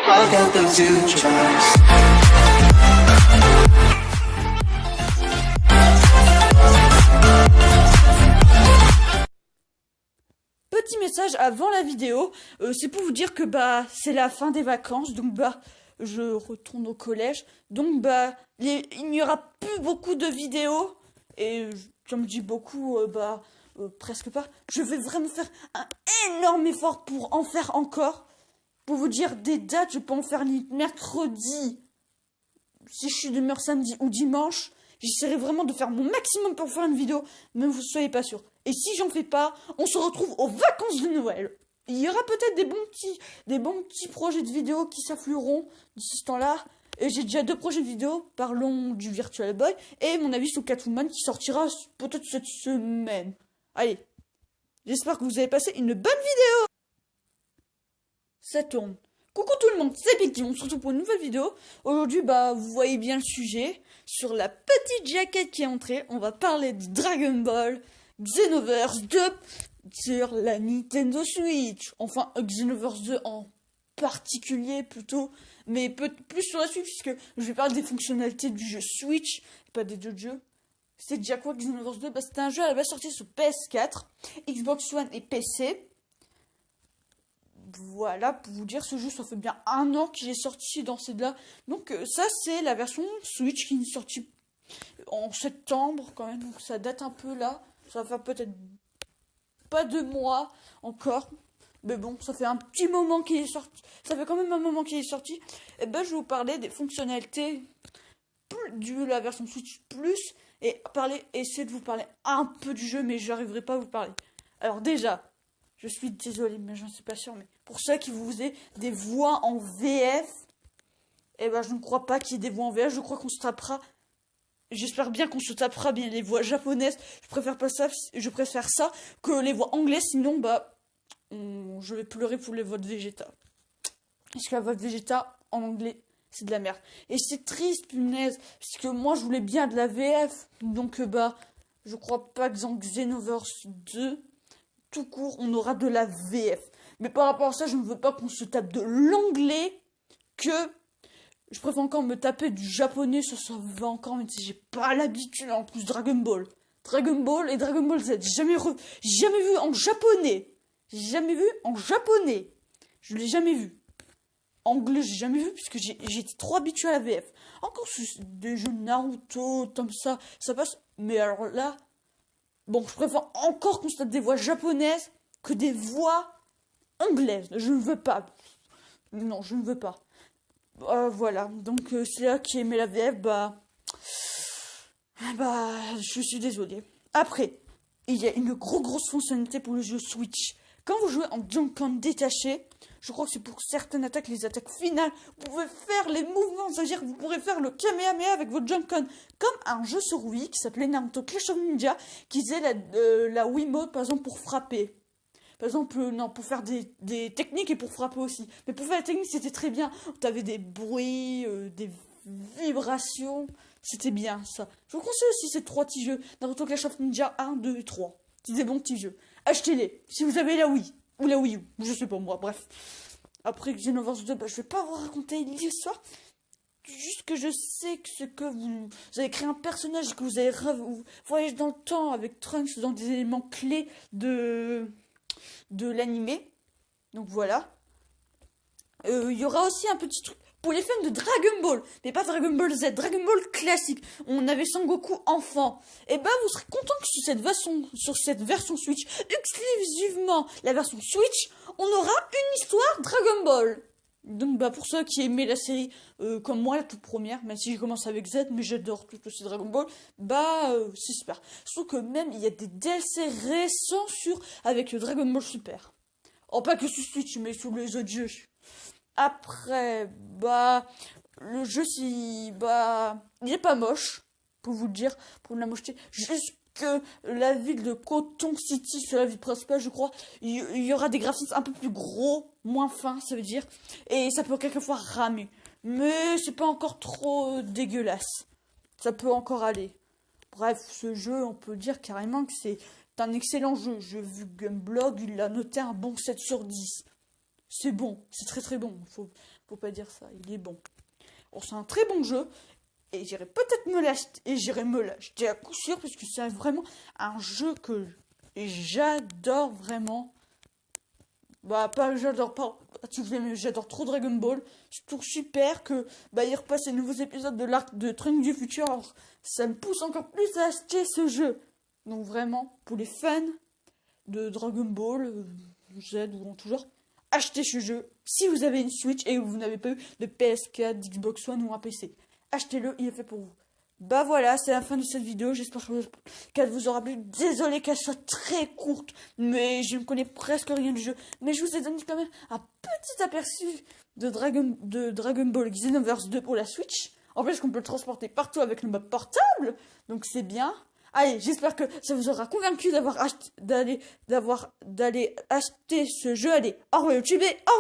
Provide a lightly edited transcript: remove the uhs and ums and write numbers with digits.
I got the two tracks. Petit message avant la vidéo, c'est pour vous dire que c'est la fin des vacances, donc je retourne au collège, donc il n'y aura plus beaucoup de vidéos, et comme je dis beaucoup, presque pas. Je vais vraiment faire un énorme effort pour en faire encore. Pour vous dire des dates, je peux en faire mercredi, si je suis d'humeur samedi ou dimanche. J'essaierai vraiment de faire mon maximum pour faire une vidéo, même vous ne soyez pas sûr. Et si j'en fais pas, on se retrouve aux vacances de Noël. Il y aura peut-être des bons petits projets de vidéos qui s'afflueront d'ici ce temps-là. Et j'ai déjà 2 projets de vidéos, parlons du Virtual Boy, et mon avis sur Catwoman qui sortira peut-être cette semaine. Allez, j'espère que vous avez passé une bonne vidéo. Ça tourne. Coucou tout le monde, c'est Pity, on se retrouve pour une nouvelle vidéo. Aujourd'hui, vous voyez bien le sujet. Sur la petite jaquette qui est entrée, on va parler de Dragon Ball Xenoverse 2 sur la Nintendo Switch. Enfin, Xenoverse 2 en particulier plutôt, mais plus sur la Switch, puisque je vais parler des fonctionnalités du jeu Switch, et pas des deux jeux. C'est déjà quoi Xenoverse 2 c'était un jeu à la base sorti sur PS4, Xbox One et PC. Voilà, pour vous dire, ce jeu, ça fait bien 1 an qu'il est sorti dans celle-là. Donc ça, c'est la version Switch qui est sortie en septembre quand même. Donc ça date un peu là. Ça va faire peut-être pas 2 mois encore. Mais bon, ça fait un petit moment qu'il est sorti. Ça fait quand même un moment qu'il est sorti. Et je vais vous parler des fonctionnalités de la version Switch Plus. Et essayer de vous parler un peu du jeu, mais j'arriverai pas à vous parler. Alors déjà... Je suis désolée, mais je ne suis pas sûre. Mais pour ceux qui vous aient des voix en VF, je ne crois pas qu'il y ait des voix en VF. Je crois qu'on se tapera. J'espère bien qu'on se tapera bien les voix japonaises. Je préfère ça que les voix anglaises. Sinon, je vais pleurer pour les voix de Vegeta. Parce que la voix de Vegeta en anglais, c'est de la merde. Et c'est triste, punaise. Parce que moi, je voulais bien de la VF. Donc, je crois pas que dans Xenoverse 2... tout court, on aura de la VF. Mais par rapport à ça, je ne veux pas qu'on se tape de l'anglais, que je préfère encore me taper du japonais, ça va encore, même si j'ai pas l'habitude. En plus, Dragon Ball et Dragon Ball Z, jamais vu en japonais. Je l'ai jamais vu. Anglais, j'ai jamais vu, puisque j'étais trop habitué à la VF. Encore des jeux Naruto, comme ça passe. Mais alors là... Bon, je préfère encore qu'on se tape des voix japonaises que des voix anglaises. Je ne veux pas. Non, je ne veux pas. Voilà. Donc, c'est là qui aimait la VF, je suis désolée. Après, il y a une grosse fonctionnalité pour le jeu Switch. Quand vous jouez en Joy-Con détaché, je crois que c'est pour certaines attaques, les attaques finales, vous pouvez faire les mouvements, c'est-à-dire que vous pourrez faire le Kamehameha avec votre Joy-Con, comme un jeu sur Wii qui s'appelait Naruto Clash of Ninja, qui faisait la Wiimote, par exemple, pour frapper. Par exemple, non, pour faire des techniques et pour frapper aussi. Mais pour faire la technique, c'était très bien. T'avais des bruits, des vibrations, c'était bien, ça. Je vous conseille aussi ces 3 petits jeux, Naruto Clash of Ninja 1, 2 et 3. C'est des bons petits jeux. Achetez-les, si vous avez la Wii. Ou la Wii U, je sais pas moi, bref. Après Xenoverse 2, je vais pas vous raconter l'histoire. Juste que je sais que vous avez créé un personnage, que vous avez voyagé dans le temps avec Trunks dans des éléments clés de l'animé. Donc voilà. Il y aura aussi un petit truc pour les fans de Dragon Ball, mais pas Dragon Ball Z, Dragon Ball classique. On avait Son Goku enfant. Et vous serez content que sur cette version Switch, exclusivement la version Switch, on aura une histoire Dragon Ball. Donc pour ceux qui aimaient la série comme moi, la toute première, même si j'ai commencé avec Z, mais j'adore tout aussi Dragon Ball, c'est super. Surtout que même il y a des DLC récents avec le Dragon Ball Super. Oh, pas que sur Switch, mais sur les autres jeux. Après, le jeu, il est pas moche, pour vous le dire, pour la mocheté. Juste que la ville de Coton City, sur la ville principale, je crois, il y aura des graphismes un peu plus gros, moins fins, ça veut dire. Et ça peut quelquefois ramer. Mais c'est pas encore trop dégueulasse. Ça peut encore aller. Bref, ce jeu, on peut dire carrément que c'est un excellent jeu. J'ai vu Gameblog, il l'a noté un bon 7 sur 10. c'est bon, c'est très très bon. Faut pas dire ça, il est bon. Bon, c'est un très bon jeu. Et j'irai peut-être me l'acheter. Et j'irai me l'acheter à coup sûr. Parce que c'est vraiment un jeu que j'adore vraiment. Bah, j'adore pas. Mais j'adore trop Dragon Ball. Je trouve super que il repasse les nouveaux épisodes de l'arc de Trunks du futur. Alors, ça me pousse encore plus à acheter ce jeu. Donc vraiment, pour les fans de Dragon Ball, Z ou en tout genre, achetez ce jeu. Si vous avez une Switch et vous n'avez pas eu de PS4, d'Xbox One ou un PC, achetez-le, il est fait pour vous. Bah voilà, c'est la fin de cette vidéo. J'espère qu'elle vous aura plu. Désolé qu'elle soit très courte, mais je ne connais presque rien du jeu. Mais je vous ai donné quand même un petit aperçu de Dragon Ball Xenoverse 2 pour la Switch. En plus, qu'on peut le transporter partout avec le mode portable, donc c'est bien. Allez, j'espère que ça vous aura convaincu d'aller acheter ce jeu. Allez, au revoir YouTube et au revoir.